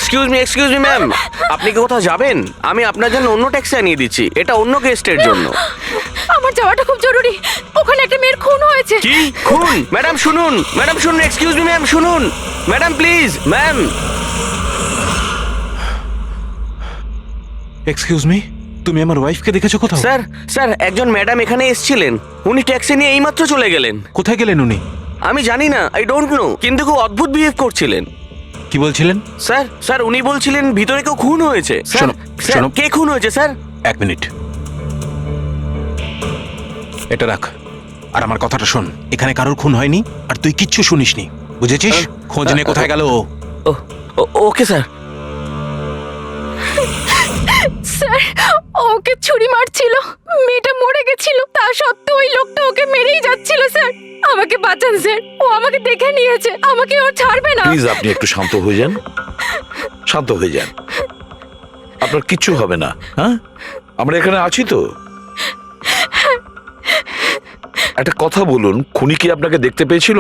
Excuse me ma'am, আপনি কি কোথাও যাবেন? আমি আপনার জন্য অন্য ট্যাক্সি আনিয়ে দিচ্ছি, এটা অন্য গেস্টের জন্য। আমার যাওয়াটা খুব জরুরি, ওখানে একটা মেয়ের খুন হয়েছে। কি খুন? ম্যাডাম শুনুন, এক্সকিউজ মি ম্যাম, শুনুন madam please ma'am. Excuse me, তুমি আমার ওয়াইফকে দেখেছো কোথাও? স্যার একজন ম্যাডাম এখানে এসেছিলেন, উনি ট্যাক্সি নিয়ে এইমাত্র চলে গেলেন। কোথায় গেলেন উনি? আমি জানি না, আই ডোন্ট নো, কিন্তু খুব অদ্ভুত বিহেভ করছিলেন। কি বলছিলেন? স্যার উনি বলছিলেন ভিতরে কেউ খুন হয়েছে। শোনো, শোনো। কে খুন হয়েছে স্যার? এক মিনিট, এটা রাখ আর আমার কথাটা শোন। এখানে কারোর খুন হয়নি আর তুই কিচ্ছু শুনিসনি, বুঝেছিস? খোঁজ নে কোথায় গেল ও। Okay sir. স্যার, ওকে ছুরি মারছিল, মেয়েটা মরে গেছিল, তা সত্ত্বেও ওই লোকটা ওকে মেরেই যাচ্ছিল। স্যার আমাকে বাঁচান স্যার, ও আমাকে দেখে নিয়েছে, আমাকে ও ছাড়বে না। প্লিজ আপনি একটু শান্ত হয়ে যান, শান্ত হয়ে যান, আপনার কিচ্ছু হবে না। হ্যাঁ, আমরা এখানে আছি তো। একটা কথা বলুন, খুনি কি আপনাকে দেখতে পেয়েছিল?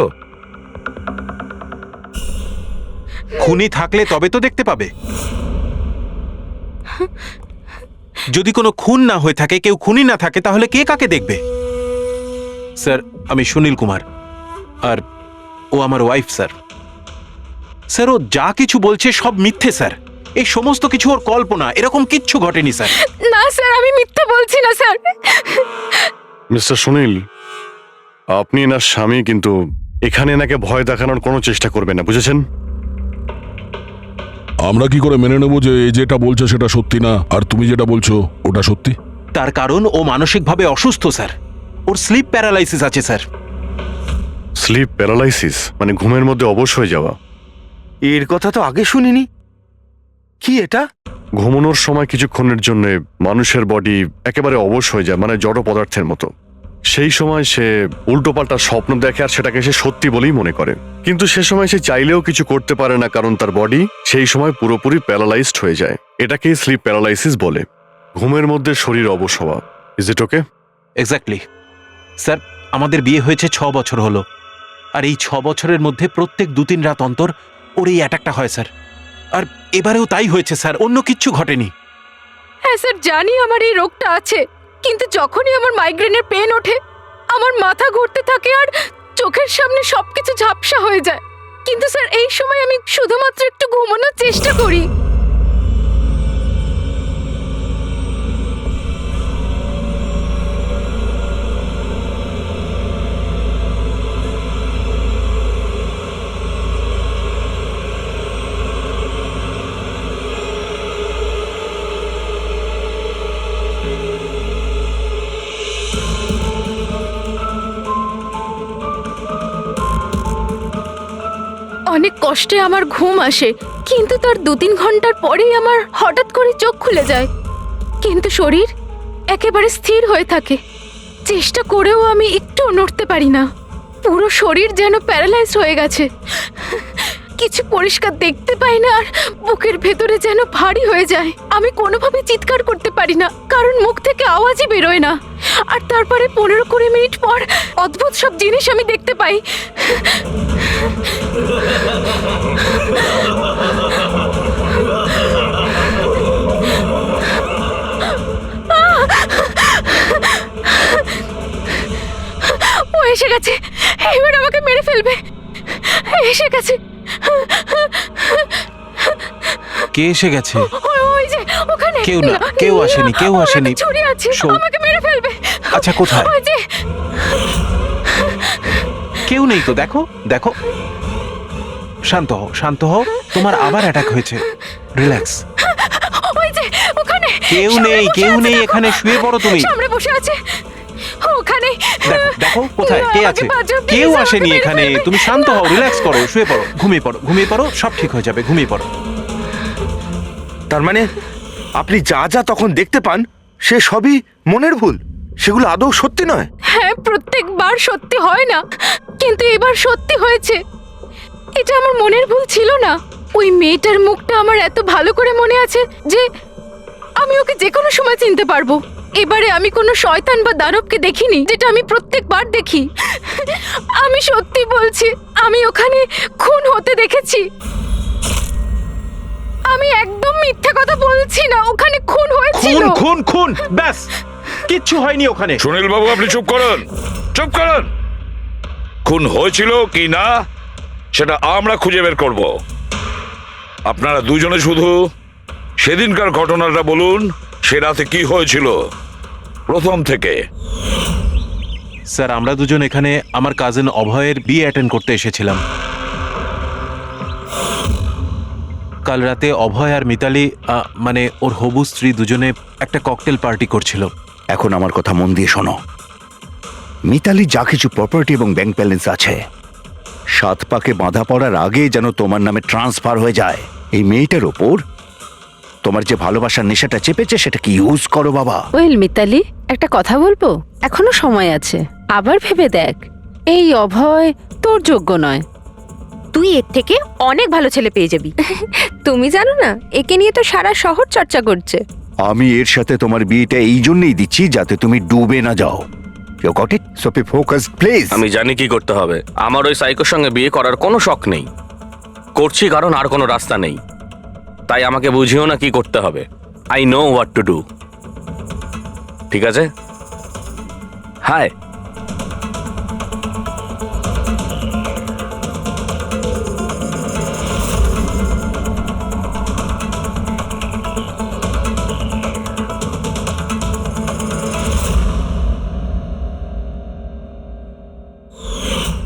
খুনি থাকলে তবে তো দেখতে পাবে। যদি কোনো খুন না হয়ে থাকে, কেউ খুনি না থাকে, তাহলে কে কাকে দেখবে? স্যার, আমি সুনীল কুমার আর ও আমার ওয়াইফ। স্যার স্যার, ও যা কিছু বলছে সব মিথ্যে স্যার। এই সমস্ত কিছু ওর কল্পনা, এরকম কিচ্ছু ঘটেনি স্যার। না স্যার, আমি মিথ্যে বলছি না স্যার। মিস্টার সুনীল, আপনি এনার স্বামী, কিন্তু এখানে এনাকে ভয় দেখানোর কোনো চেষ্টা করবেন না, বুঝেছেন? আমরা কি করে মেনে নেব যে এই যেটা বলছে সেটা সত্যি না আর তুমি যেটা বলছো ওটা সত্যি? তার কারণ ও মানসিকভাবে অসুস্থ স্যার, ওর স্লিপ প্যারালাইসিস আছে স্যার। স্লিপ প্যারালাইসিস মানে ঘুমের মধ্যে অবশ হয়ে যাওয়া? এর কথা তো আগে শুনিনি। কি এটা? ঘুমানোর সময় কিছুক্ষণের জন্য মানুষের বডি একেবারে অবশ হয়ে যায়, মানে জড় পদার্থের মতো। সেই সময় সে উল্টোপাল্টা স্বপ্ন দেখে আর সেটাকে সে সত্যি বলেই মনে করে, কিন্তু সে সময় সে চাইলেও কিছু করতে পারে না, কারণ তার বডি সেই সময় পুরোপুরি প্যারালাইজড হয়ে যায়। এটাকেই স্লিপ প্যারালাইসিস বলে, ঘুমের মধ্যে শরীর অবশ হওয়া। Is it okay? Exactly sir, আমাদের বিয়ে হয়েছে 6 বছর হলো, আর এই 6 বছরের মধ্যে প্রত্যেক 2-3 রাত অন্তর ওর এই অ্যাটাকটা হয় স্যার। আর এবারেও তাই হয়েছে স্যার, অন্য কিচ্ছু ঘটেনি। হ্যাঁ স্যার, জানি আমার এই রোগটা আছে, কিন্তু যখনই আমার মাইগ্রেনের পেন ওঠে আমার মাথা ঘুরতে থাকে আর চোখের সামনে সবকিছু ঝাপসা হয়ে যায়। কিন্তু স্যার এই সময় আমি শুধুমাত্র একটু ঘুমানোর চেষ্টা করি। অনেক কষ্টে আমার ঘুম আসে, কিন্তু তার 2-3 ঘন্টার পরেই আমার হঠাৎ করে চোখ খুলে যায়, কিন্তু শরীর একেবারে স্থির হয়ে থাকে। চেষ্টা করেও আমি একটু নড়তে পারি না, পুরো শরীর যেন প্যারালাইজ হয়ে গেছে। কিছু পরিষ্কার দেখতে পাই না আর বুকের ভেতরে যেন ভারী হয়ে যায়। আমি কোনোভাবে চিৎকার করতে পারি না, কারণ মুখ থেকে আওয়াজই বেরোয় না। আর তারপরে 15-20 মিনিট পর অদ্ভুত সব জিনিস আমি দেখতে পাই। ও এসে গেছে, এবার আমাকে মেরে ফেলবে। এসে গেছে। কে এসে গেছে? ওই যে ওখানে। কেউ না, কেউ আসেনি, কেউ ওর আসেনি। হাতে ছুরি আছে, শোন। আমাকে মেরে ফেলবে। আচ্ছা, কোথায়? ওই যে। কেউ নেই তো, দেখো দেখো। শান্ত হও, শান্ত হও, তোমার আবার অ্যাটাক হয়েছে, রিল্যাক্স। ওই যে ওখানে। কেউ সামনে নেই, বসে কেউ আছে, নেই, দেখো। এখানে শুয়ে পড়ো তুমি। সামনে বসে আছে ওখানে। দেখো দেখো কোথায় কে আমাকে আছে? বাঁচাও, please, কেউ আমাকে আসেনি মেরে এখানে। ফেলবে। তুমি শান্ত হও, রিল্যাক্স করো, শুয়ে পড়ো, ঘুমিয়ে পড়ো, ঘুমিয়ে পড়ো, সব ঠিক হয়ে যাবে, ঘুমিয়ে পড়ো। তার মানে আপনি যা যা তখন দেখতে পান সে সবই মনের ভুল, সেগুলো আদৌ সত্যি নয়? হ্যাঁ, প্রত্যেকবার সত্যি হয় না, কিন্তু এবার সত্যি হয়েছে। এটা আমার মনের ভুল ছিল না। ওই মেয়েটার মুখটা আমার এত ভালো করে মনে আছে যে আমি ওকে যে কোনো সময় চিনতে পারবো। এবারে আমি কোনো শয়তান বা দানবকে দেখিনি, যেটা আমি প্রত্যেকবার দেখি। আমি সত্যি বলছি, আমি ওখানে খুন হতে দেখেছি। আমি একদম মিথ্যে কথা বলছি না, ওখানে খুন হয়েছিল। খুন খুন খুন, ব্যাস কিচ্ছু হয়নি ওখানে। সুনীল বাবু, আপনি চুপ করুন, চুপ করুন। খুন হয়েছিল কি না সেটা আমরা খুঁজে বের করব। আপনারা দুজনে শুধু সেদিনকার ঘটনাটা বলুন, সে রাতে কি হয়েছিল প্রথম থেকে। স্যার, আমরা দুজন এখানে আমার কাজিন অভয়ের বিয়ে অ্যাটেন্ড করতে এসেছিলাম। কাল রাতে অভয় আর মিতালি মানে ওর হবু স্ত্রী দুজনে একটা ককটেল পার্টি করছিল। এখন আমার কথা মন দিয়ে শোনো। মিতালি যা কিছু প্রপার্টি এবং ব্যাংক ব্যালেন্স আছে, 7 পাকে বাঁধা পড়ার আগে যেন তোমার নামে ট্রান্সফার হয়ে যায়। এই মেয়েটার ওপর তোমার যে ভালোবাসার নেশাটা চেপেছে সেটাকে ইউজ করো বাবা। ওয়েল মিতালি, একটা কথা বলবো? এখনো সময় আছে, আবার ভেবে দেখ। এই অভয় তোর যোগ্য নয়। তুই এর থেকে অনেক ভালো ছেলে পেয়ে যাবি। তুমি জানো না, একে নিয়ে তো সারা শহর চর্চা করছে। আমি এর সাথে তোমার বিয়েটা এই জন্যই দিচ্ছি যাতে তুমি ডুবে না যাও। You got it? So be focused please. আমি জানি কি করতে হবে। আমার ওই সাইকোর সঙ্গে বিয়ে করার কোনো শখ নেই, করছি কারণ আর কোনো রাস্তা নেই। তাই আমাকে বুঝিও না কি করতে হবে। I know what to do. ঠিক আছে? হাই।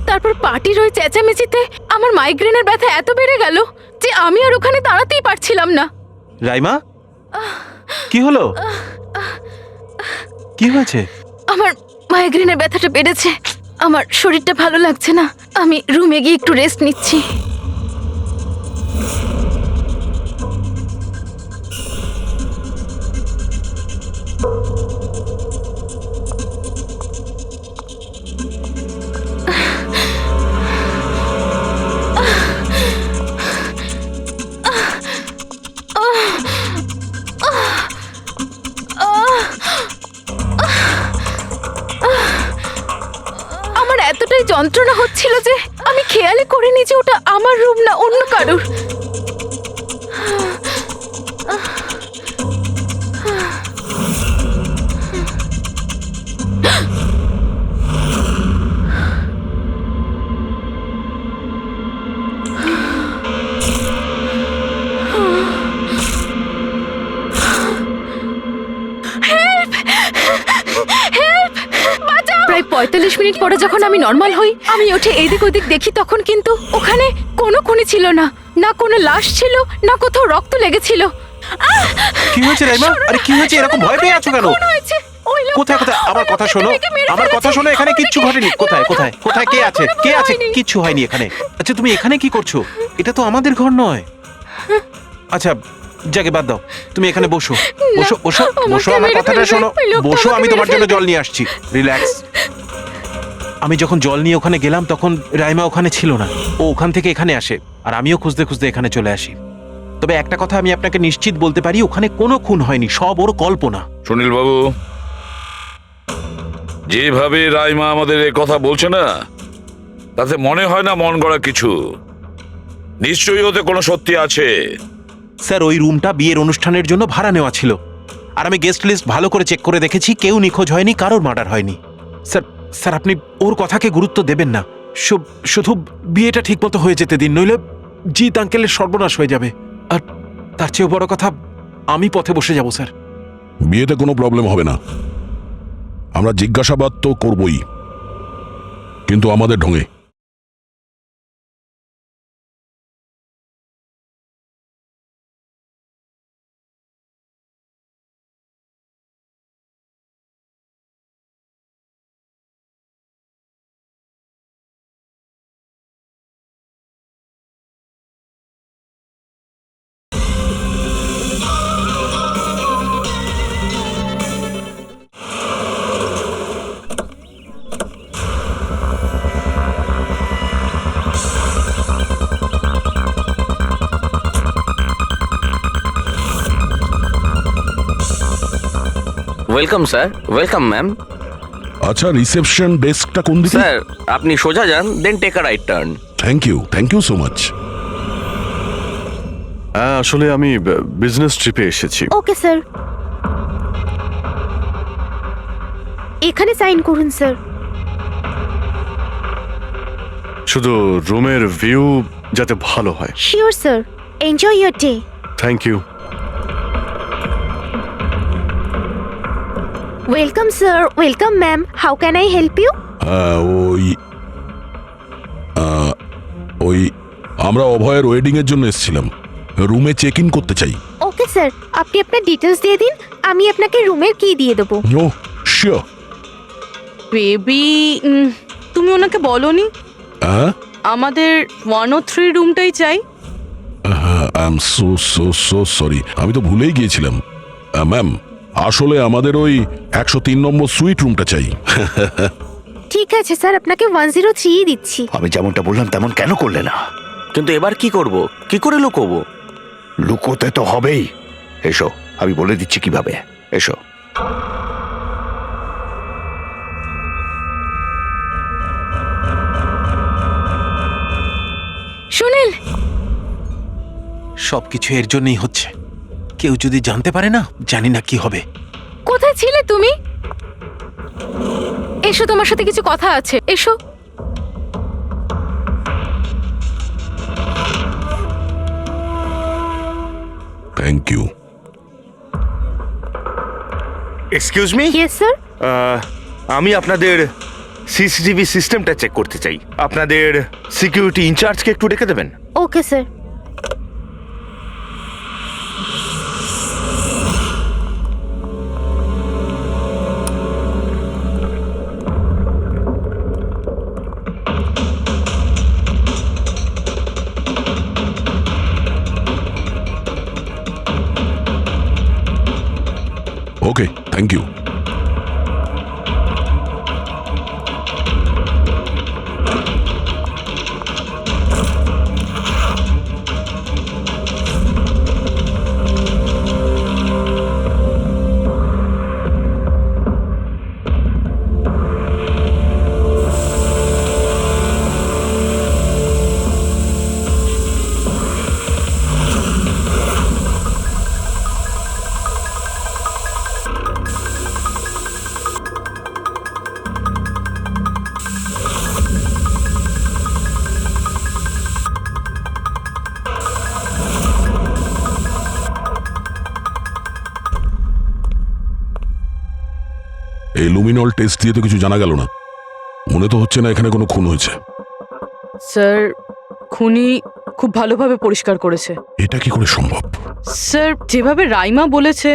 তারপর পার্টির ওই চেঁচামেচিতে আমার মাইগ্রেনের ব্যথা এত বেড়ে গেল যে আমি আর ওখানে দাঁড়াতেই পারছিলাম না। রাইমা, কি হলো? কি হয়েছে? আমার মাইগ্রেনের ব্যথাটা বেড়েছে, আমার শরীরটা ভালো লাগছে না। আমি রুমে গিয়ে একটু রেস্ট নিচ্ছি। আমার এতটাই যন্ত্রণা হচ্ছিল যে আমি খেয়ালই করিনি যে ওটা আমার রুম না অন্য কারোর। প্রায় 45 মিনিট পরে যখন আমি নর্মাল হই, আমি উঠে এদিক ওদিক দেখি, তখন কিন্তু ওখানে কোনো খুনি ছিল না, না কোনো লাশ ছিল, না কোথাও রক্ত লেগেছিল। কি হয়েছে রাইমা? আরে কি হয়েছে? এরকম ভয় পেয়ে আছো কেন? খুন হয়েছে। ওই লোকটা কোথায় কোথায়? আমার কথা শোনো, মেয়েকে মেরে আমার কথা ফেলেছে। শোনো। এখানে কিচ্ছু ঘটেনি। কোথায় কোথায় কোথায় কে আছে? কোনো কে আছে? হয়নি। কিচ্ছু হয়নি এখানে। আচ্ছা, তুমি এখানে কি করছো? এটা তো আমাদের ঘর নয়। আচ্ছা, যাকে বাদ দাও, তুমি এখানে বসো বসো বসো বসো। আমাকে আমার মেরে কথাটা ফেলবে। শোনো, ওই লোকটা বসো। আমাকে আমি মেরে তোমার জন্য ফেলবে। জল নিয়ে আসছি। রিল্যাক্স। আমি যখন জল নিয়ে ওখানে গেলাম তখন রাইমা ওখানে ছিল না। ও ওখান থেকে এখানে আসে আর আমিও খুঁজতে খুঁজতে এখানে চলে আসি। তবে একটা কথা আমি আপনাকে নিশ্চিত বলতে পারি, ওখানে কোনো খুন হয়নি, সব ওর কল্পনা। সুনীল বাবু, যেভাবে রাইমা আমাদের এ কথা বলছে না, তাতে মনে হয় না মন গড়া কিছু। নিশ্চয়ই ওতে কোনো সত্যি আছে। স্যার, ওই রুমটা বিয়ের অনুষ্ঠানের জন্য ভাড়া নেওয়া ছিল, আর আমি গেস্ট লিস্ট ভালো করে চেক করে দেখেছি, কেউ নিখোঁজ হয়নি, কারোর মার্ডার হয়নি। স্যার স্যার আপনি ওর কথাকে গুরুত্ব দেবেন না। শুধু বিয়েটা ঠিকমতো হয়ে যেতে দিন, নইলে জিৎ আঙ্কেলের সর্বনাশ হয়ে যাবে। আর তার চেয়েও বড় কথা, আমি পথে বসে যাব স্যার। বিয়েতে কোনো প্রবলেম হবে না, আমরা জিজ্ঞাসাবাদ তো করবই, কিন্তু আমাদের ঢঙে। Welcome sir, welcome ma'am. আচ্ছা, রিসেপশন ডেস্কটা কোন দিকে? স্যার, আপনি সোজা যান, then take a right turn. Thank you so much. হ্যাঁ আসলে আমি বিজনেস ট্রিপে এসেছি। ওকে স্যার, এখানে সাইন করুন স্যার। শুধু রুমের ভিউ যাতে ভালো হয়। Sure sir, enjoy your day. Thank you. Welcome sir, welcome ma'am, how can I help you? ওই আমরা অভয়ের ওয়েডিং এর জন্য এসেছিলাম, রুমে চেক ইন করতে চাই। ওকে স্যার, আপনি আপনার ডিটেলস দিয়ে দিন, আমি আপনাকে রুমের কি দিয়ে দেবো। ও শিওর। বেবি, তুমি ওনাকে বলনি হ্যাঁ আমাদের 103 রুমটাই চাই? I am so so so sorry, আমি তো ভুলেই গিয়েছিলাম। ম্যাম, আসলে আমাদের ওই 103 নম্বর সুইট রুমটা চাই। ঠিক আছে স্যার, আপনাকে 103 দিচ্ছি। আমি যেমনটা বললাম তেমন কেন করলে না? কিন্তু এবার কি করব, কি করে লুকোবো? লুকোতে তো হবেই। এসো, আমি বলে দিচ্ছি কিভাবে। এসো। সুনীল, সবকিছু এর জন্যই হচ্ছে। কেউ যদি জানতে পারে না, জানি না কি হবে। কোথায় ছিলে তুমি? এসো, তোমার সাথে কিছু কথা আছে, এসো। Thank you. Excuse me, yes sir. আমি আপনাদের সিসিটিভি সিস্টেমটা চেক করতে চাই। আপনাদের সিকিউরিটি ইনচার্জকে একটু ডেকে দেবেন? Okay sir. Okay, thank you. এই লুমিনল টেস্ট দিয়ে তো কিছু জানা গেল না। মনে তো হচ্ছে না এখানে কোনো খুন হয়েছে। স্যার, খুনি খুব ভালোভাবে পরিষ্কার করেছে। এটা কি করে সম্ভব? স্যার, যেভাবে রাইমা বলেছে,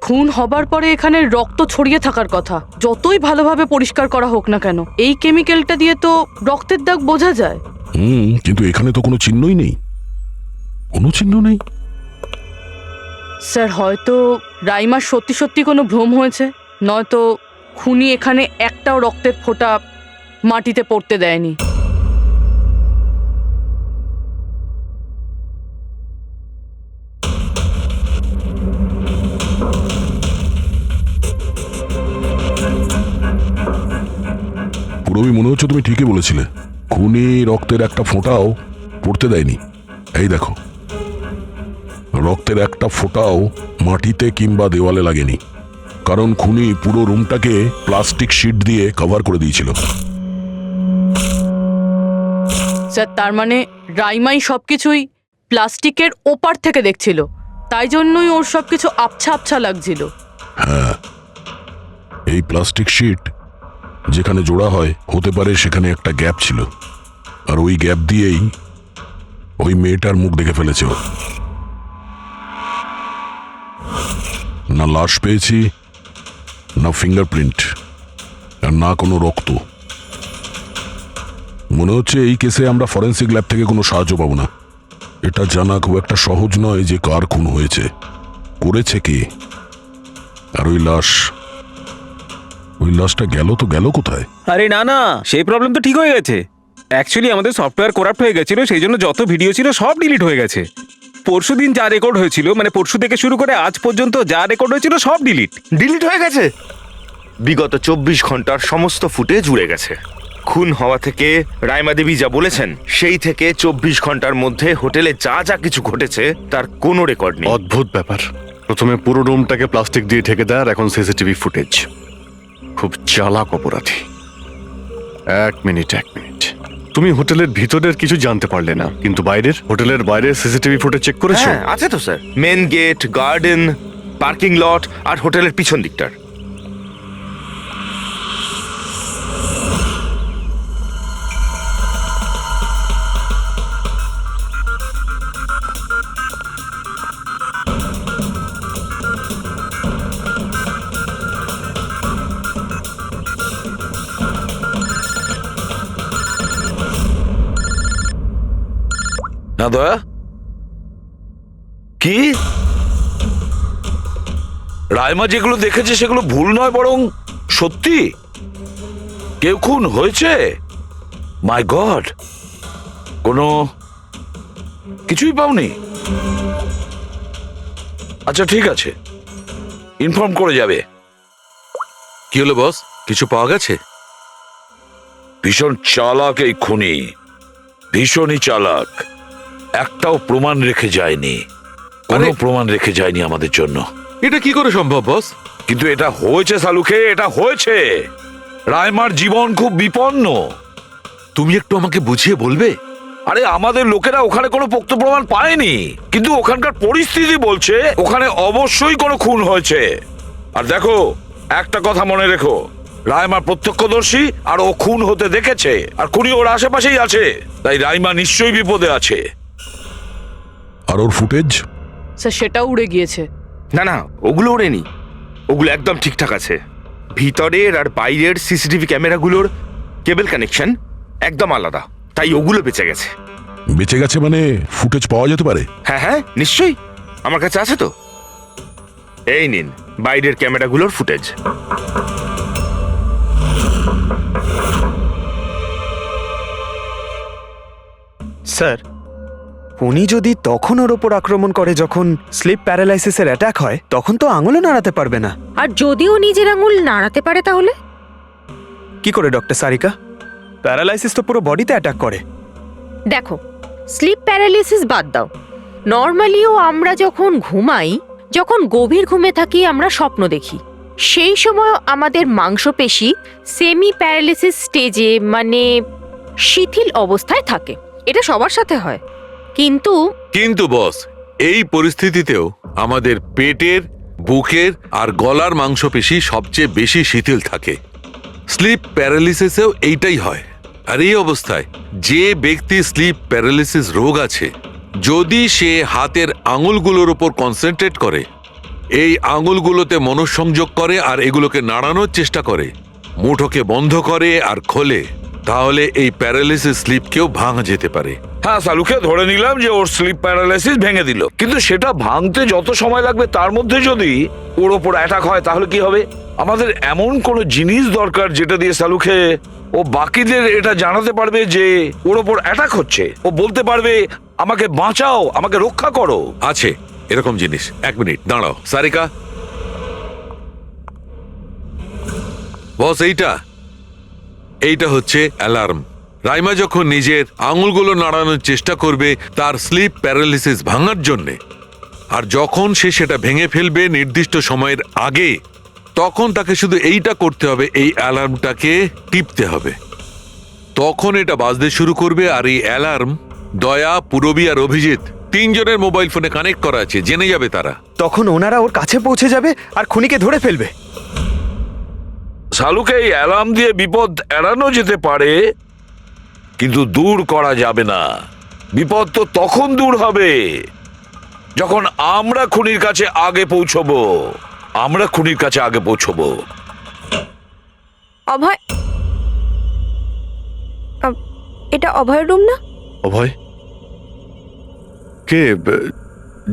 খুন হবার পরে এখানে রক্ত ছড়িয়ে থাকার কথা। যতই ভালোভাবে পরিষ্কার করা হোক না কেন, এই কেমিক্যালটা দিয়ে তো রক্তের দাগ বোঝা যায়। কিন্তু এখানে তো কোনো চিহ্নই নেই, কোনো চিহ্ন নেই। স্যার, হয়তো রাইমার সত্যি সত্যি কোনো ভ্রম হয়েছে, নয়তো খুনি এখানে একটাও রক্তের ফোঁটা মাটিতে পড়তে দেয়নি। পুরবি, মনে হচ্ছে তুমি ঠিকই বলেছিলে। খুনি রক্তের একটা ফোঁটাও পড়তে দেয়নি। এই দেখো, রক্তের একটা ফোঁটাও মাটিতে কিংবা দেওয়ালে লাগেনি, কারণ খুনি পুরো রুমটাকে প্লাস্টিক শিট দিয়ে কভার করে দিয়েছিল। স্যার, তার মানে রাইমাই সবকিছুই প্লাস্টিকের ওপার থেকে দেখছিল, তাই জন্যই ওর সবকিছু আবছা আবছা লাগছিল। হ্যাঁ, এই প্লাস্টিক শিট যেখানে জোড়া হয়, হতে পারে সেখানে একটা গ্যাপ ছিল, আর ওই গ্যাপ দিয়েই ওই মেয়েটার মুখ দেখে ফেলেছে ও। না লাশ পেয়েছি, না ফিঙ্গারপ্রিন্ট, আর না কোনো রক্ত। মনে হচ্ছে এই কেসে আমরা ফরেন্সিক ল্যাব থেকে কোনো সাহায্য পাবো না। এটা জানা খুব একটা সহজ নয় যে কার খুন হয়েছে, করেছে কে। আর ওই লাশটা গেল তো গেল কোথায়? আরে না না, সেই প্রবলেম তো ঠিক হয়ে গেছে। অ্যাকচুয়ালি আমাদের সফটওয়্যার করাপ্ট হয়ে গেছিল, সেই জন্য যত ভিডিও ছিল সব ডিলিট হয়ে গেছে। পরশুদিন যা রেকর্ড হয়েছিল, মানে পরশু থেকে শুরু করে আজ পর্যন্ত যা রেকর্ড হয়েছিল সব ডিলিট হয়ে গেছে। বিগত 24 ঘন্টার সমস্ত ফুটেজ উড়ে গেছে। খুন হওয়া থেকে রাইমা দেবী যা বলেছেন সেই থেকে 24 ঘন্টার মধ্যে হোটেলে যা যা কিছু ঘটেছে তার কোনো রেকর্ড নেই। অদ্ভুত ব্যাপার। প্রথমে পুরো রুমটাকে প্লাস্টিক দিয়ে ঢেকে দেয়, আর এখন সিসিটিভি ফুটেজ। খুব চালাক অপরাধী। এক মিনিট। তুমি হোটেলের ভিতরের কিছু জানতে পারলে না, কিন্তু হোটেলের বাইরে সিসিটিভি ফুটেজ চেক করেছো? হ্যাঁ আছে তো sir, main gate, garden, parking lot আর হোটেলের পিছন দিকটার। না দয়া, কি রাইমা যেগুলো দেখেছে সেগুলো ভুল নয়, বরং সত্যি? কেউ খুন হয়েছে? মাই গড, কোনো কিছুই পাওনি? আচ্ছা ঠিক আছে, ইনফর্ম করে যাবে। কি হলো বস, কিছু পাওয়া গেছে? ভীষণ চালাক এই খুনি, ভীষণই চালাক। একটাও প্রমাণ রেখে যায়নি, কোনো প্রমাণ রেখে যায়নি আমাদের জন্য। এটা কি করে সম্ভব বস? কিন্তু এটা হয়েছে সালুকে, এটা হয়েছে। রাইমার জীবন খুব বিপন্ন। তুমি একটু আমাকে বুঝিয়ে বলবে? আরে আমাদের লোকেরা ওখানে কোনো পোক্ত প্রমাণ পায়নি, কিন্তু ওখানকার পরিস্থিতি বলছে ওখানে অবশ্যই কোনো খুন হয়েছে। আর দেখো, একটা কথা মনে রেখো, রাইমা প্রত্যক্ষদর্শী, আর ও খুন হতে দেখেছে, আর খুনি ওর আশেপাশেই আছে। তাই রাইমা নিশ্চয়ই বিপদে আছে। আর ওর ফুটেজ? স্যার সেটাও উড়ে গিয়েছে। না ওগুলো ওড়েনি, ওগুলো একদম ঠিকঠাক আছে। ভিতরের আর বাইরের সিসিটিভি ক্যামেরাগুলোর কেবল কানেকশন একদম আলাদা, তাই ওগুলো বেঁচে গেছে। বেঁচে গেছে মানে ফুটেজ পাওয়া যেতে পারে? হ্যাঁ নিশ্চয়ই, আমার কাছে আছে তো। এই নিন বাইরের ক্যামেরাগুলোর ফুটেজ। স্যার, উনি যদি তখন ওর ওপর আক্রমণ করে যখন স্লিপ প্যারালাইসিসের অ্যাটাক হয়, তখন তো আঙুলও নাড়াতে পারবে না। আর যদিও নিজের আঙুল নাড়াতে পারে তাহলে কি করে ডক্টর সারিকা? প্যারালাইসিস তো পুরো বডিতে অ্যাটাক করে। দেখো, স্লিপ প্যারালিসিস বাদ দাও, নর্মালিও আমরা যখন ঘুমাই, যখন গভীর ঘুমে থাকি, আমরা স্বপ্ন দেখি। সেই সময়ও আমাদের মাংসপেশি সেমি প্যারালিসিস স্টেজে, মানে শিথিল অবস্থায় থাকে। এটা সবার সাথে হয়। কিন্তু বস, এই পরিস্থিতিতেও আমাদের পেটের, বুকের আর গলার মাংসপেশি সবচেয়ে বেশি শিথিল থাকে। স্লিপ প্যারালিসিসেও এইটাই হয়। আর এই অবস্থায় যে ব্যক্তি স্লিপ প্যারালিসিস রোগ আছে, যদি সে হাতের আঙুলগুলোর উপর কনসেন্ট্রেট করে, এই আঙুলগুলোতে মনঃসংযোগ করে আর এগুলোকে নাড়ানোর চেষ্টা করে, মুঠোকে বন্ধ করে আর খোলে, তাহলে এই প্যারালিসিস স্লিপকেও ভাঙা যেতে পারে। হ্যাঁ সালুকে ধরে নিলাম যে ওর স্লিপ প্যারালাইসিস ভেঙে দিল, কিন্তু সেটা ভাঙতে যত সময় লাগবে তার মধ্যে যদি ওর ওপর অ্যাটাক হয় তাহলে কি হবে? আমাদের এমন কোন জিনিস দরকার যেটা দিয়ে সালুকে ও বাকিদের এটা জানাতে পারবে যে ওর ওপর অ্যাটাক হচ্ছে। ও বলতে পারবে আমাকে বাঁচাও, আমাকে রক্ষা করো। আছে এরকম জিনিস। এক মিনিট দাঁড়াও সারিকা। বস, এইটা হচ্ছে অ্যালার্ম। রাইমা যখন নিজের আঙুলগুলো নাড়ানোর চেষ্টা করবে তার স্লিপ প্যারালিসিস ভাঙার জন্যে, আর যখন সে সেটা ভেঙে ফেলবে নির্দিষ্ট সময়ের আগে, তখন তাকে শুধু এইটা করতে হবে, এই অ্যালার্মটাকে টিপতে হবে। তখন এটা বাজতে শুরু করবে, আর এই অ্যালার্ম দয়া, পুরবী আর অভিজিৎ তিনজনের মোবাইল ফোনে কানেক্ট করা আছে, জেনে যাবে তারা। তখন ওনারা ওর কাছে পৌঁছে যাবে আর খুনিকে ধরে ফেলবে। সালুকে এই অ্যালার্ম দিয়ে বিপদ এড়ানো যেতে পারে, কিন্তু দূর করা যাবে না। বিপদ তো তখন দূর হবে যখন আমরা খুনির কাছে আগে পৌঁছবো। অভয়, এটা অভয়ের রুম না? অভয় কে?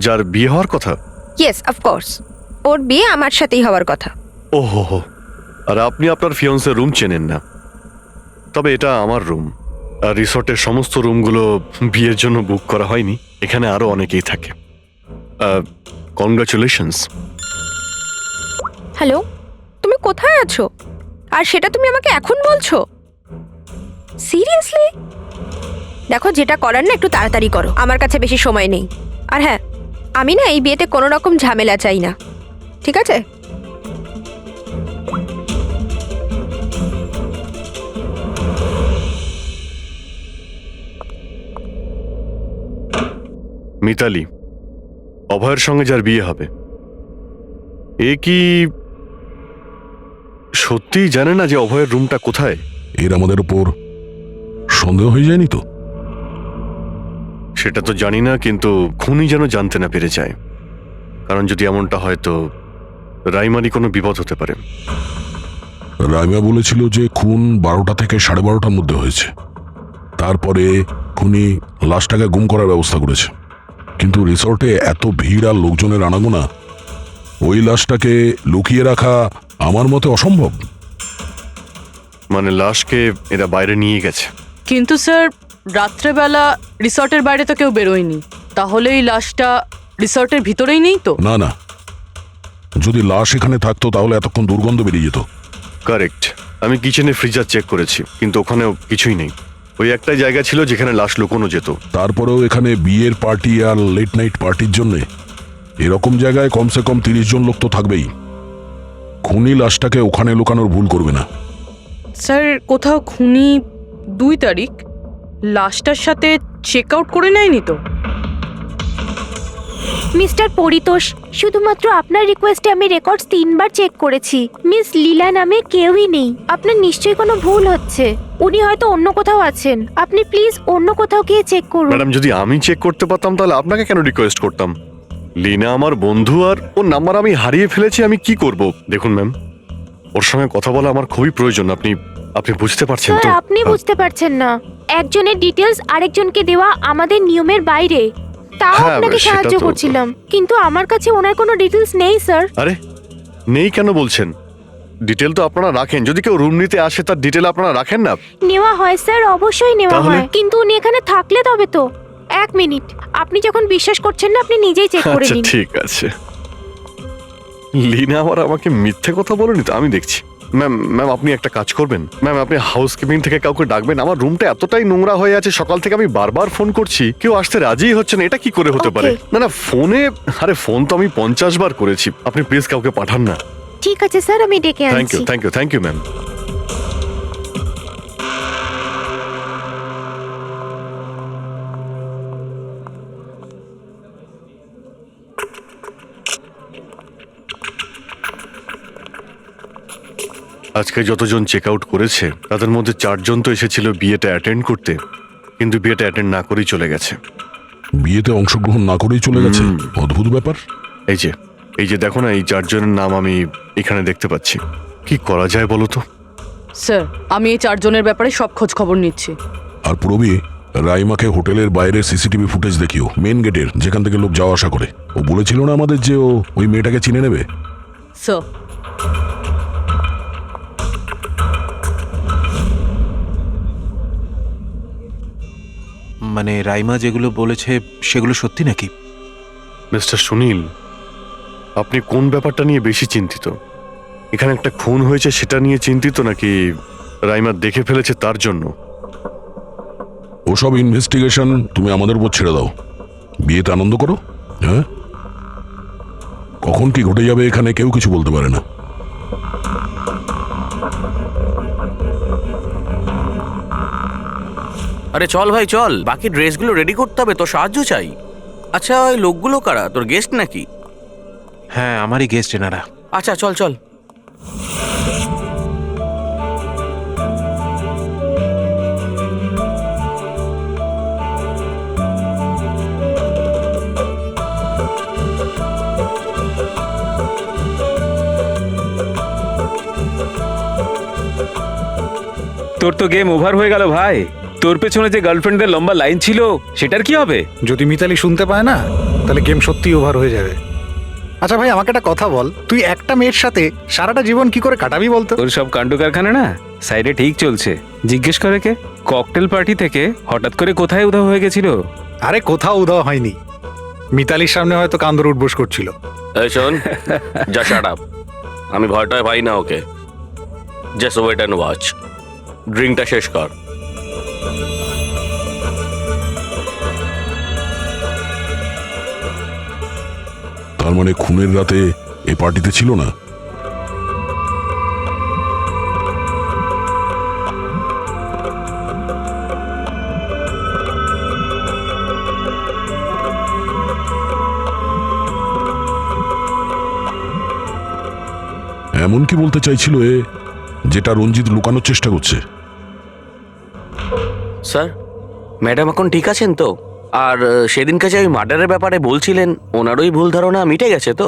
যার বিয়ে হওয়ার কথা? ইয়েস, অফকোর্স, ওর বিয়ে আমার সাথেই হওয়ার কথা। ওহো, আর আপনি আপনার ফিয়ন্সের রুম চেনেন না? তবে এটা আমার রুম, আর রিসর্টের সমস্ত রুমগুলো বিয়ের জন্য বুক করা হয়নি। এখানে আরো অনেকেই থাকে। কংগ্রাচুলেশনস। হ্যালো, তুমি কোথায় আছো? আর সেটা তুমি আমাকে এখন বলছো? সিরিয়াসলি? দেখো, যেটা করার না একটু তাড়াতাড়ি করো, আমার কাছে বেশি সময় নেই। আর হ্যাঁ, আমি না এই বিয়েতে কোনো রকম ঝামেলা চাই না, ঠিক আছে? মিতালি, অভয়ের সঙ্গে যার বিয়ে হবে, এ কি সত্যিই জানে না যে অভয়ের রুমটা কোথায়? এর আমাদের উপর সন্দেহ হয়ে যায়নি তো? সেটা তো জানি না, কিন্তু খুনি যেন জানতে না পেরে যায়। কারণ যদি এমনটা হয় তো রাইমারই কোনো বিপদ হতে পারে। রাইমা বলেছিল যে খুন 12টা থেকে 12:30টার মধ্যে হয়েছে। তারপরে খুনি লাশটাকে গুম করার ব্যবস্থা করেছে, কিন্তু রিসর্টে এত ভিড় আর লোকজনের আনাগোনা, ওই লাশটাকে লুকিয়ে রাখা আমার মতে অসম্ভব। মানে লাশকে এরা বাইরে নিয়ে গেছে? কিন্তু স্যার, রাত্রেবেলা রিসর্টের বাইরে তো কেউ বেরোয়নি, তাহলে এই লাশটা রিসর্টের ভিতরেই নেই তো? না না, যদি লাশ এখানে থাকতো তাহলে এতক্ষণ দুর্গন্ধ বেরিয়ে যেত। কারেক্ট। আমি কিচেনে ফ্রিজার চেক করেছি, কিন্তু ওখানেও কিছুই নেই। ওই একটাই জায়গা ছিল যেখানে লাশ লুকোনো যেত। তারপরেও এখানে বিয়ের পার্টি আর লেট নাইট পার্টির জন্য এরকম জায়গায় কমসে কম 30 জন লোক তো থাকবেই। খুনি লাশটাকে ওখানে লুকানোর ভুল করবে না। স্যার, কোথাও খুনি 2 তারিখ লাশটার সাথে চেক আউট করে নেয়নি তো? মিস্টার পরিতোষ, শুধুমাত্র আপনার রিকোয়েস্টে আমি রেকর্ডস 3 বার চেক করেছি। মিস লীলা নামে কেউই নেই। আপনার নিশ্চয়ই কোনো ভুল হচ্ছে। উনি হয়তো অন্য কোথাও আছেন। আপনি প্লিজ অন্য কোথাও গিয়ে চেক করুন। ম্যাডাম, যদি আমি চেক করতে পারতাম তাহলে আপনাকে কেন রিকোয়েস্ট করতাম? লিনা আমার বন্ধু, আর ওর নাম্বার আমি হারিয়ে ফেলেছি। আমি কি করব? দেখুন ম্যাম, ওর সঙ্গে কথা বলা আমার খুবই প্রয়োজন। আপনি বুঝতে পারছেন তো? স্যার, আপনি বুঝতে পারছেন না। একজনের ডিটেলস আরেকজনকে দেওয়া আমাদের নিয়মের বাইরে। তাও হ্যাঁ, আপনাকে সেটা সাহায্য তো- করছিলাম, কিন্তু আমার কাছে ওনার কোনো ডিটেলস নেই স্যার। আরে নেই কেন বলছেন? ডিটেল তো আপনারা রাখেন। যদি কেউ রুম নিতে আসে তার ডিটেল আপনারা রাখেন না? নেওয়া হয় স্যার, অবশ্যই নেওয়া তাহলে? হয়, কিন্তু উনি এখানে থাকলে তবে তো। 1 মিনিট, আপনি যখন বিশ্বাস করছেন না, আপনি নিজেই চেক করে আচ্ছা নিন। ঠিক আছে। লিনা আবার আমাকে মিথ্যে কথা বলেনি তো? আমি দেখছি। ম্যাম আপনি একটা কাজ করবেন। ম্যাম, আপনি হাউসকিপিং থেকে কাউকে ডাকবেন। আমার রুমটা এতটাই নোংরা হয়ে আছে, সকাল থেকে আমি বারবার ফোন করছি, কেউ আসতে রাজিই হচ্ছে না। এটা কি করে হতে পারে? না ফোনে, আরে ফোন তো আমি 50 বার করেছি। আপনি প্লিজ কাউকে পাঠান না। ঠিক আছে স্যার, আমি ডেকে থ্যাংক ইউ, আনছি। Thank you ma'am. আজকে যতজন চেক আউট করেছে তাদের মধ্যে 4 জন তো এসেছিল বিয়েটা অ্যাটেন্ড করতে, কিন্তু বিয়েটা অ্যাটেন্ড না করেই চলে গেছে। বিয়েতে অংশগ্রহণ না করেই চলে গেছে? অদ্ভুত ব্যাপার। এই যে দেখো না, এই 4 জনের নাম আমি এখানে দেখতে পাচ্ছি। কি করা যায় বলো তো? স্যার, আমি এই 4 জনের ব্যাপারে সব খোঁজ খবর নিচ্ছি। আর পুরবি, রাইমাকে হোটেলের বাইরে সিসিটিভি ফুটেজ দেখিও, মেন গেটের, যেখান থেকে লোক যাওয়া আসা করে। ও বলেছিল না আমাদের যে ও ওই মেয়েটাকে চিনে নেবে। স্যার, মানে রাইমা যেগুলো বলেছে সেগুলো সত্যি নাকি? মিস্টার সুনীল, আপনি কোন ব্যাপারটা নিয়ে বেশি চিন্তিত? এখানে একটা খুন হয়েছে সেটা নিয়ে চিন্তিত, নাকি রাইমা দেখে ফেলেছে তার জন্য? ওসব ইনভেস্টিগেশন তুমি আমাদের উপর ছেড়ে দাও। বিয়েতে আনন্দ করো। হ্যাঁ, কখন কি ঘটে যাবে এখানে কেউ কিছু বলতে পারে না। আরে চল ভাই চল, বাকি ড্রেসগুলো রেডি করতে হবে, তোর সাহায্য চাই। আচ্ছা, ওই লোকগুলো কারা? তোর গেস্ট নাকি? হ্যাঁ, আমারই গেস্ট এনারা। আচ্ছা চল চল। তোর তো গেম ওভার হয়ে গেল ভাই। তোর পেছনে যে গার্লফ্রেন্ডদের লম্বা লাইন ছিল সেটার কি হবে? যদি মিতালি শুনতে পায় না, তাহলে গেম সত্যিই ওভার হয়ে যাবে। আচ্ছা ভাই, আমাকে একটা কথা বল, তুই একটা মেয়ের সাথে সারাটা জীবন কি করে কাটাবি বলতো? তোর সব কাণ্ড কারখানা না সাইডে ঠিক চলছে। জিজ্ঞেস করে কে? ককটেল পার্টি থেকে হঠাৎ করে কোথায় উধাও হয়ে গেছিল? আরে কোথাও উধাও হয়নি, মিতালির সামনে হয়তো কান্দর উঠবোস করছিল। এই শোন, যা শাট আপ। আমি ভয়টায় পাই না ওকে। Just wait and watch. ড্রিঙ্কটা শেষ কর। তার মানে খুনের রাতে এ পার্টিতে ছিল না? এমন কি বলতে চাইছিল এ, যেটা রঞ্জিত লুকানোর চেষ্টা করছে? স্যার, ম্যাডাম এখন ঠিক আছেন তো? আর সেদিনকে যে ওই মার্ডারের ব্যাপারে বলছিলেন, ওনারই ভুল ধারণা মিটে গেছে তো?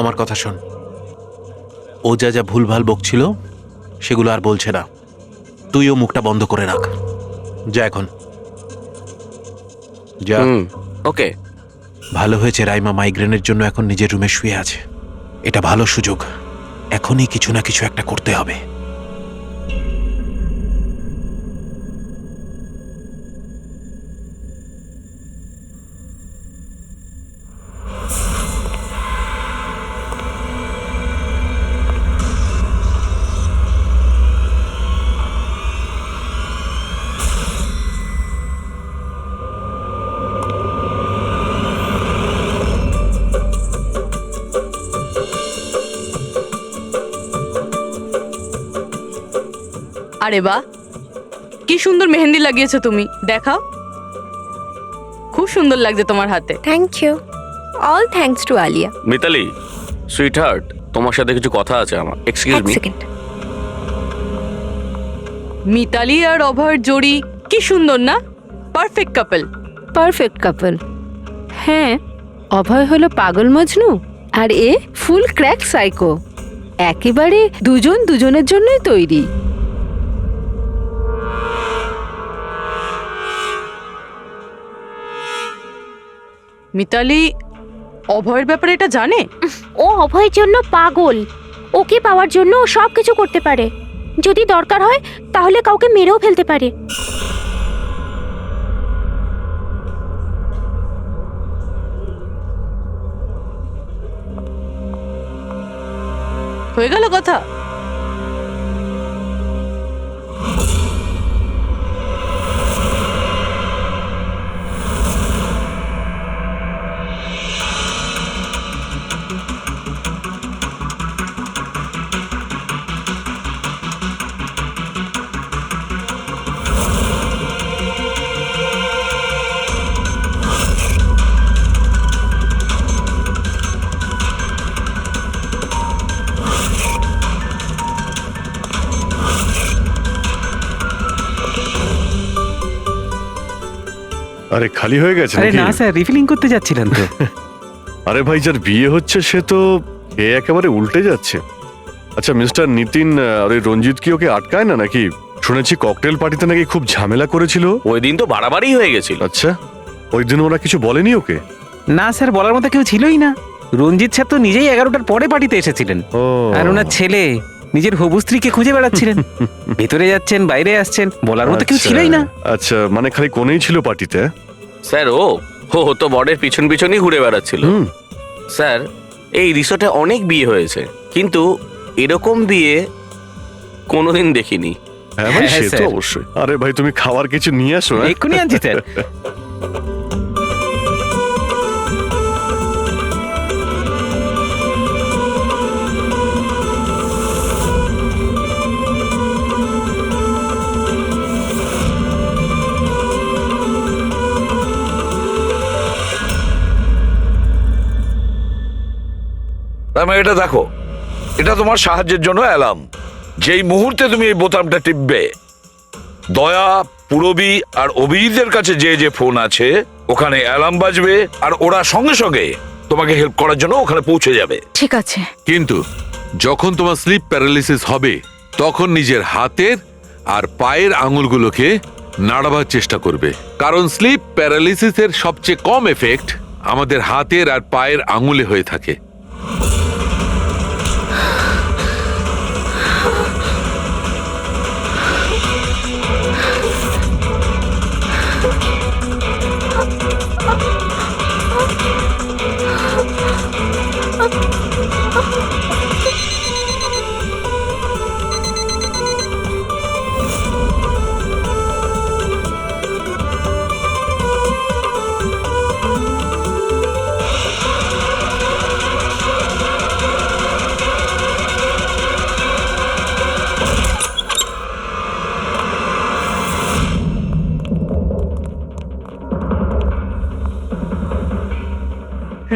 আমার কথা শোন, ও যা যা ভুলভাল বকছিল সেগুলো আর বলছে না। তুইও মুখটা বন্ধ করে রাখ। যা এখন যা। ওকে। ভালো হয়েছে রাইমা মাইগ্রেনের জন্য এখন নিজের রুমে শুয়ে আছে। এটা ভালো সুযোগ, এখনই কিছু না কিছু একটা করতে হবে। আরে বাহ, কি সুন্দর মেহেন্দি লাগিয়েছো তুমি, দেখাও। খুব সুন্দর লাগছে তোমার হাতে। Thank you. All thanks to Alia. Mitali, sweetheart, তোমার সাথে কিছু কথা আছে আমার। Excuse me. মিতালি আর অভয়ের জোড়ি কি সুন্দর না? Perfect couple. Perfect couple. হ্যাঁ, অভয় হলো পাগল মজনু আর এ ফুল ক্র্যাক সাইকো। একেবারে দুজন দুজনের জন্যই তৈরি। মিতালি অভয়ের ব্যাপারে এটা জানে? ও অভয়ের জন্য পাগল। ওকে পাওয়ার জন্য ও সব কিছু করতে পারে। যদি দরকার হয় তাহলে কাউকে মেরেও ফেলতে পারে। হয়ে গেল কথা। আরে খালি হয়ে গেছে আরে নাকি? না স্যার, রিফিলিং করতে যাচ্ছিলেন তো। আরে ভাই, যার বিয়ে হচ্ছে সে তো এ একেবারে উল্টে যাচ্ছে। আচ্ছা মিস্টার নিতিন, আর ওই রঞ্জিত কি ওকে আটকায় না নাকি? শুনেছি ককটেল পার্টিতে নাকি খুব ঝামেলা করেছিল। ওই দিন তো বাড়াবাড়ি হয়ে গেছিল। আচ্ছা, ওই দিন ওরা কিছু বলেনি ওকে? না স্যার, বলার মতো কেউ ছিলই না। রঞ্জিত স্যার তো নিজেই 11টার পরে পার্টিতে এসেছিলেন। ও, আর ওনার ছেলে নিজের হবু স্ত্রীকে খুঁজে বেড়াচ্ছিলেন। ভেতরে যাচ্ছেন, বাইরে আসছেন, বলার মতো কেউ ছিলই না। আচ্ছা, মানে খালি কোনেই ছিল পার্টিতে? স্যার, ও তো বরের পিছন পিছনই ঘুরে বেড়াচ্ছিল। স্যার, এই রিসোর্টে অনেক বিয়ে হয়েছে, কিন্তু এরকম বিয়ে কোনোদিন দেখিনি। হ্যাঁ ভাই, হ্যাঁ, সে তো স্যার। অবশ্যই। আরে ভাই, তুমি খাবার কিছু নিয়ে আসো। হ্যাঁ? এক্ষুনি আনছি স্যার। এটা দেখো, এটা তোমার সাহায্যের জন্য অ্যালার্ম। যেই মুহূর্তে তুমি এই বোতামটা টিপবে, দয়া, পুরবী আর অভিজিতের কাছে যে যে ফোন আছে ওখানে অ্যালার্ম বাজবে, আর ওরা সঙ্গে সঙ্গে তোমাকে হেল্প করার জন্য ওখানে পৌঁছে যাবে। ঠিক আছে। কিন্তু যখন তোমার স্লিপ প্যারালিসিস হবে, তখন নিজের হাতের আর পায়ের আঙুলগুলোকে নাড়াবার চেষ্টা করবে, কারণ স্লিপ প্যারালিসিসের সবচেয়ে কম এফেক্ট আমাদের হাতের আর পায়ের আঙুলে হয়ে থাকে।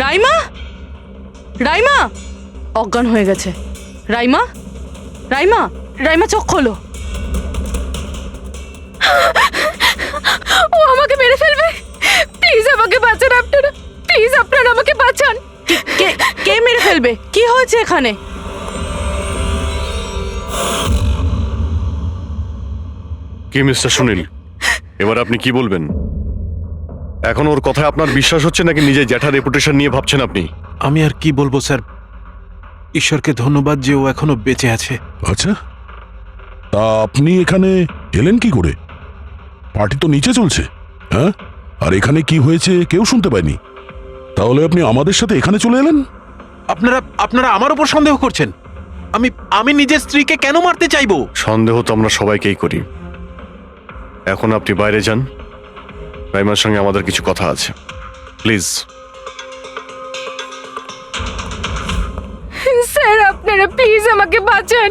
রাইমা, রাইমা অজ্ঞান হয়ে গেছে। রাইমা, রাইমা, রাইমা চোখ খোলো। ও আমাকে মেরে ফেলবে। প্লিজ আমাকে বাঁচান আপনারা, প্লিজ আপনারা আমাকে বাঁচান। কে কে মেরে ফেলবে? কি হয়েছে এখানে? কি মিস্টার সুনীল, এবার আপনি কি বলবেন? এখন ওর কথায় আপনার বিশ্বাস হচ্ছে নাকি নিজের জ্যাঠার রেপুটেশন নিয়ে ভাবছেন আপনি? আমি আর কি বলবো স্যার, ঈশ্বরকে ধন্যবাদ যে ও এখনো বেঁচে আছে। আচ্ছা, তা আপনি এখানে এলেন কি করে? পার্টি তো নিচে চলছে, হ্যাঁ? আর এখানে কি হয়েছে কেউ শুনতে পায়নি, তাহলে আপনি আমাদের সাথে এখানে চলে এলেন? আপনারা আপনারা আমার উপর সন্দেহ করছেন? আমি নিজের স্ত্রীকে কেন মারতে চাইবো? সন্দেহ তো আমরা সবাইকেই করি। এখন আপনি বাইরে যান, রাইমার সঙ্গে আমাদের কিছু কথা আছে, প্লিজ। স্যার আপনারা প্লিজ আমাকে বাঁচান।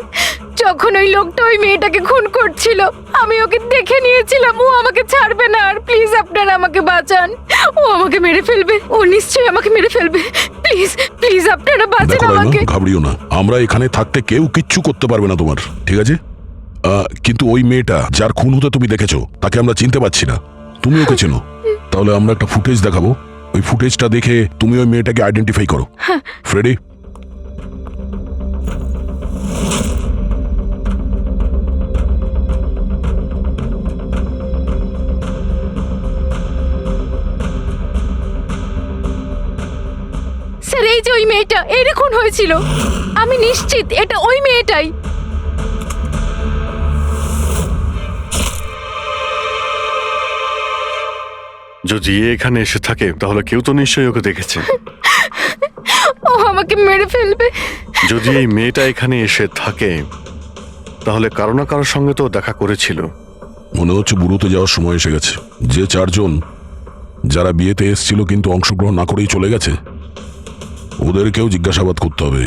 যখন ওই লোকটা ওই মেয়েটাকে খুন করছিল আমি ওকে দেখে নিয়েছিলাম, ও আমাকে ছাড়বে না। আর প্লিজ আপনারা আমাকে বাঁচান, ও আমাকে মেরে ফেলবে, ও নিশ্চয়ই আমাকে মেরে ফেলবে। প্লিজ প্লিজ আপনারা বাঁচান দেখো রাইমা, আমাকে। ঘাবড়িও না, আমরা এখানে থাকতে কেউ কিচ্ছু করতে পারবে না তোমার, ঠিক আছে? কিন্তু ওই মেয়েটা যার খুন হতে তুমি দেখেছো তাকে আমরা চিনতে পারছি না, তুমি ওকে চেনো। তাহলে আমরা একটা ফুটেজ দেখাবো, ওই ফুটেজটা দেখে তুমি ওই মেয়েটাকে আইডেন্টিফাই করো। ফ্রেডি, স্যার এই যে ওই মেয়েটা, এরই খুন হয়েছিল। আমি নিশ্চিত এটা ওই মেয়েটাই। যদি এ এখানে এসে থাকে তাহলে কেউ তো নিশ্চয়ই ওকে দেখেছে। ও আমাকে মেরে ফেলবে। যদি এই মেয়েটা এখানে এসে থাকে তাহলে কারো না কারোর সঙ্গে তো দেখা করেছিল। মনে হচ্ছে বুড়োতে যাওয়ার সময় এসে গেছে। যে চারজন যারা বিয়েতে এসেছিল কিন্তু অংশগ্রহণ না করেই চলে গেছে, ওদেরকেও জিজ্ঞাসাবাদ করতে হবে।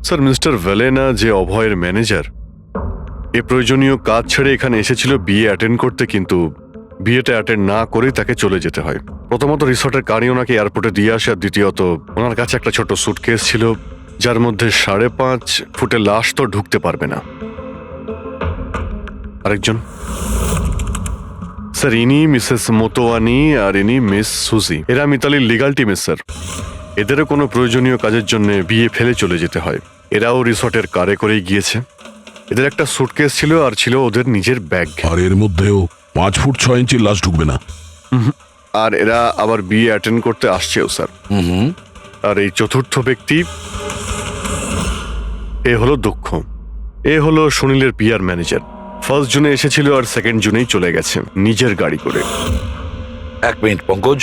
স্যার, মিস্টার ভেলেনা যে অভয়ের ম্যানেজার, এ প্রয়োজনীয় কাজ ছেড়ে এখানে এসেছিল বিয়ে অ্যাটেন্ড করতে, কিন্তু বিয়েটা অ্যাটেন্ড না করেই তাকে চলে যেতে হয়। প্রথমত রিসর্টের গাড়ি ওনাকে এয়ারপোর্টে দিয়ে আসে, আর দ্বিতীয়ত ওনার কাছে একটা ছোট সুটকেস ছিল যার মধ্যে 5.5 ফুটের লাশ তো ঢুকতে পারবে না। আরেকজন স্যার, ইনি মিসেস মোতোয়ানি আর ইনি মিস সুজি। এরা মিতালির লিগাল টিমের স্যার। এদেরও কোনো প্রয়োজনীয় কাজের জন্য বিয়ে ফেলে চলে যেতে হয়। এরাও রিসর্টের কারে করেই গিয়েছে। এদের একটা সুটকেস ছিল আর ছিল ওদের নিজের ব্যাগ। আর এর মধ্যেও 5 ফুট 6 ইঞ্চির লাশ ঢুকবে না। আর এরা আবার বিয়ে অ্যাটেন্ড করতে আসছেও স্যার। আর এই চতুর্থ ব্যক্তি, এ হলো দক্ষ। এ হলো সুনীলের পিআর ম্যানেজার। 1 জুনে এসেছিল আর 2 জুনেই চলে গেছে নিজের গাড়ি করে। 1 মিনিট পঙ্কজ,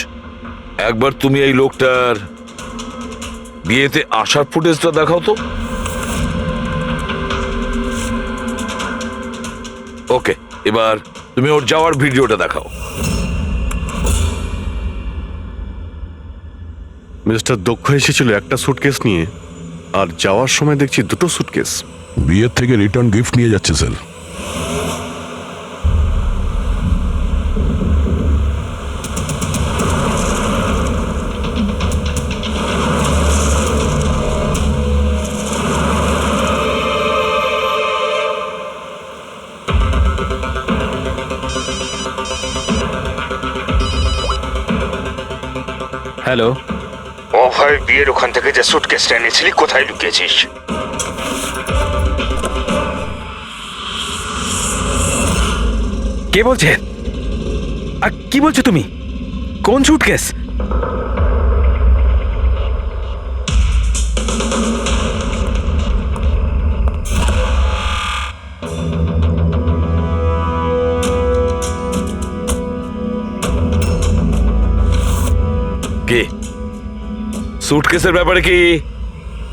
একবার তুমি এই লোকটার বিয়েতে আসার ফুটেজটা দেখাও তো। ওকে, এবার তুমি ওর যাওয়ার ভিডিওটা দেখাও। মিস্টার দক্ষ এসেছিল একটা সুটকেস নিয়ে, আর যাওয়ার সময় দেখছি 2টো সুটকেস। বিয়ের থেকে রিটার্ন গিফট নিয়ে যাচ্ছে স্যার। হ্যালো, অভয় বিয়ের ওখান থেকে যে সুটকেসটা এনেছিলি কোথায় লুকিয়েছিস? কে বলছে? আর কি বলছো তুমি? কোন সুটকেস? কে? সুটকেসের ব্যাপারে কি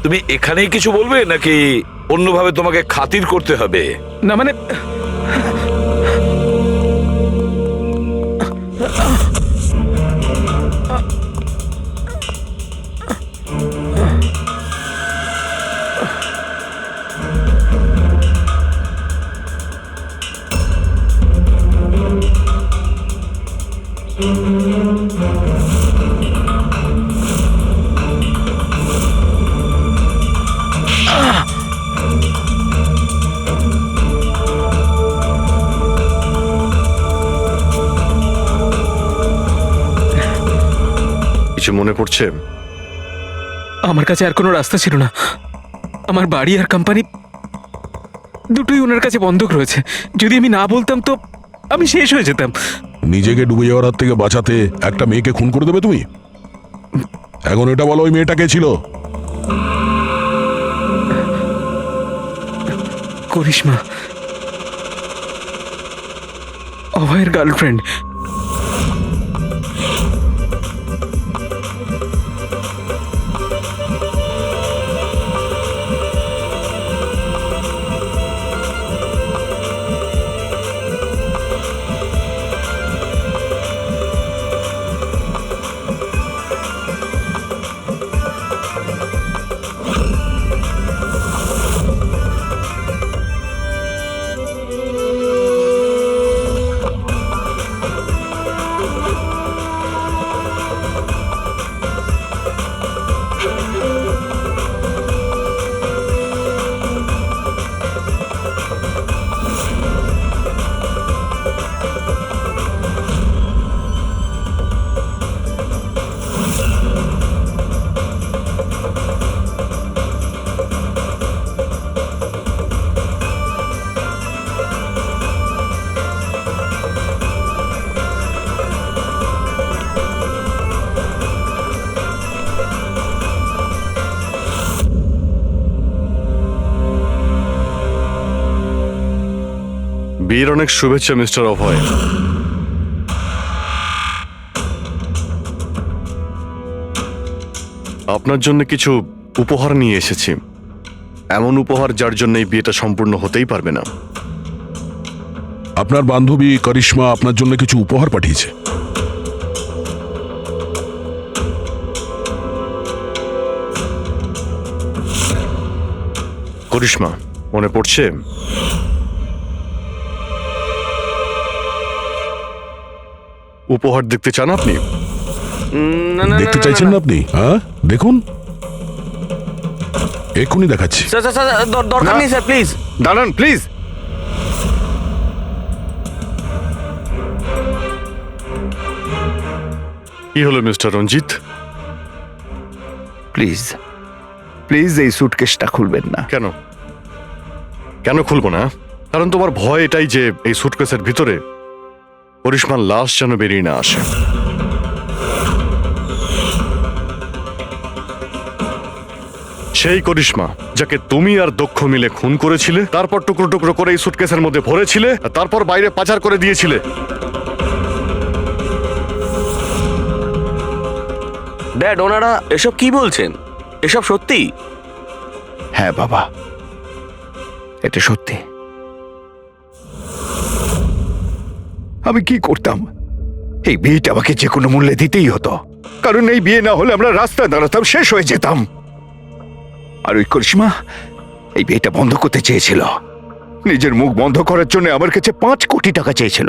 তুমি এখানেই কিছু বলবে নাকি অন্যভাবে তোমাকে খাতির করতে হবে। না মানে কিছু মনে পড়ছে? আমার কাছে আর কোনো রাস্তা ছিল না। আমার বাড়ি আর কোম্পানি দুটোই ওনার কাছে বন্ধক রয়েছে। যদি আমি না বলতাম তো আমি শেষ হয়ে যেতাম। নিজেকে ডুবে যাওয়ার হাত থেকে বাঁচাতে একটা মেয়েকে খুন করে দেবে তুমি? এখন এটা বলো, ওই মেয়েটা কে ছিল? করিশ্মা, অভয়ের গার্লফ্রেন্ড। বিয়ের অনেক শুভেচ্ছা মিস্টার অভয়। আপনার জন্য কিছু উপহার নিয়ে এসেছি। এমন উপহার যার জন্য এই বিয়েটা সম্পূর্ণ হতেই পারবে না। আপনার বান্ধবী করিশ্মা আপনার জন্য কিছু উপহার পাঠিয়েছে। করিশ্মা, মনে পড়ছে? উপহার দেখতে চান আপনি? দেখতে চাইছেন না আপনি? হ্যাঁ, দেখুন, এক্ষুনি দেখাচ্ছি। দরকার নেই স্যার, প্লিজ দাঁড়ান প্লিজ। কি হলো মিস্টার রঞ্জিত? প্লিজ প্লিজ এই সুটকেসটা খুলবেন না। কেন কেন খুলবো না? কারণ তোমার ভয় এটাই যে এই সুটকেসের ভিতরে করিশ্মার লাশ যেন বেরিয়ে না আসে। সেই করিশ্মা যাকে তুমি আর দক্ষ মিলে খুন করেছিলে, তারপর টুকরো টুকরো করে এই সুটকেসের মধ্যে ভরেছিলে, তারপর বাইরে পাচার করে দিয়েছিলে। ড্যাড, ওনারা এসব কি বলছেন? এসব সত্যি? হ্যাঁ বাবা, এটা সত্যি। আমি কি করতাম? এই বিয়েটা আমাকে যে কোনো মূল্যে দিতেই হতো, কারণ এই বিয়ে না হলে আমরা রাস্তায় দাঁড়াতাম, শেষ হয়ে যেতাম। আর ওই করিশ্মা এই বিয়েটা বন্ধ করতে চেয়েছিল। নিজের মুখ বন্ধ করার জন্য আমার কাছে 5 কোটি টাকা চেয়েছিল।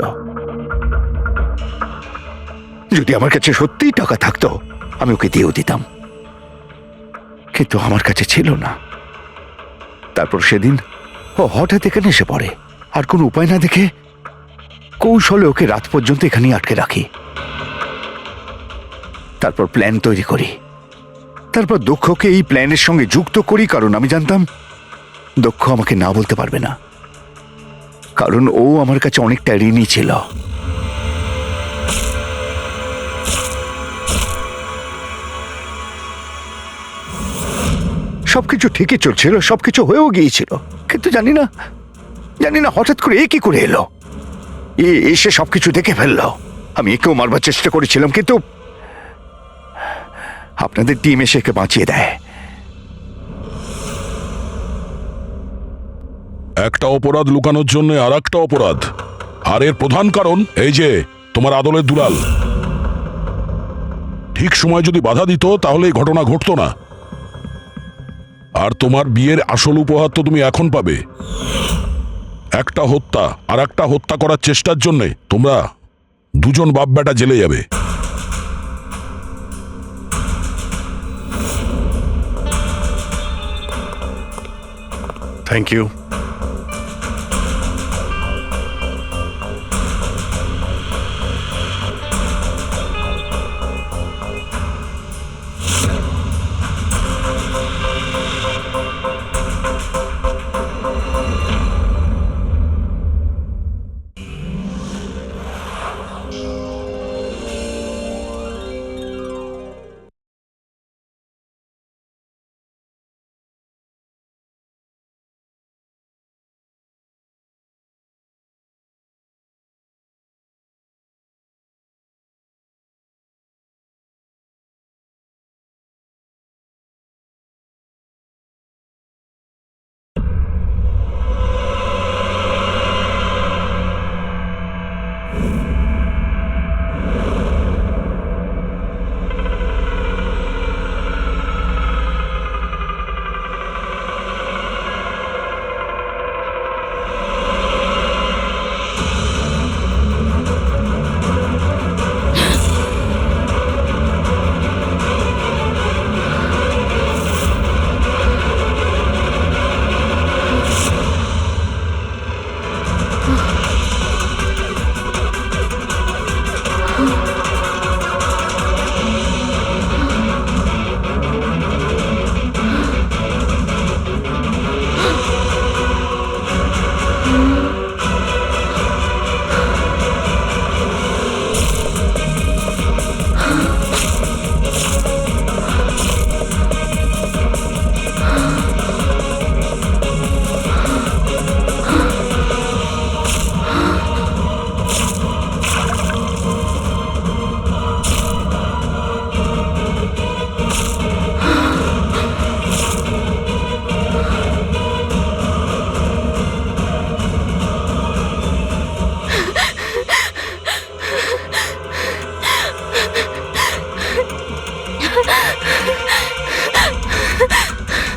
যদি আমার কাছে সত্যিই টাকা থাকতো আমি ওকে দিয়েও দিতাম, কিন্তু আমার কাছে ছিল না। তারপর সেদিন ও হঠাৎ এখানে এসে পড়ে, আর কোনো উপায় না দেখে কৌশলে ওকে রাত পর্যন্ত এখানেই আটকে রাখি। তারপর প্ল্যান তৈরি করি, তারপর দক্ষকে এই প্ল্যানের সঙ্গে যুক্ত করি, কারণ আমি জানতাম দক্ষ আমাকে না বলতে পারবে না, কারণ ও আমার কাছে অনেকটা ঋণী ছিল। সবকিছু ঠিকই চলছিল, সবকিছু হয়েও গিয়েছিল, কিন্তু জানি না হঠাৎ করে এ কি করে এলো। এসে সবকিছু দেখে ফেললো। আমি একেও মারবার চেষ্টা করেছিলাম, কিন্তু আপনাদের টিম এসে একে বাঁচিয়ে দেয়। একটা অপরাধ লুকানোর জন্য আর একটা অপরাধ, আর এর প্রধান কারণ এই যে তোমার আদলের দুলাল। ঠিক সময় যদি বাধা দিত তাহলে এই ঘটনা ঘটতো না। আর তোমার বিয়ের আসল উপহার তো তুমি এখন পাবে। একটা হত্যা আর একটা হত্যা করার চেষ্টার জন্যে তোমরা দুজন বাপ বেটা জেলে যাবে। Thank you.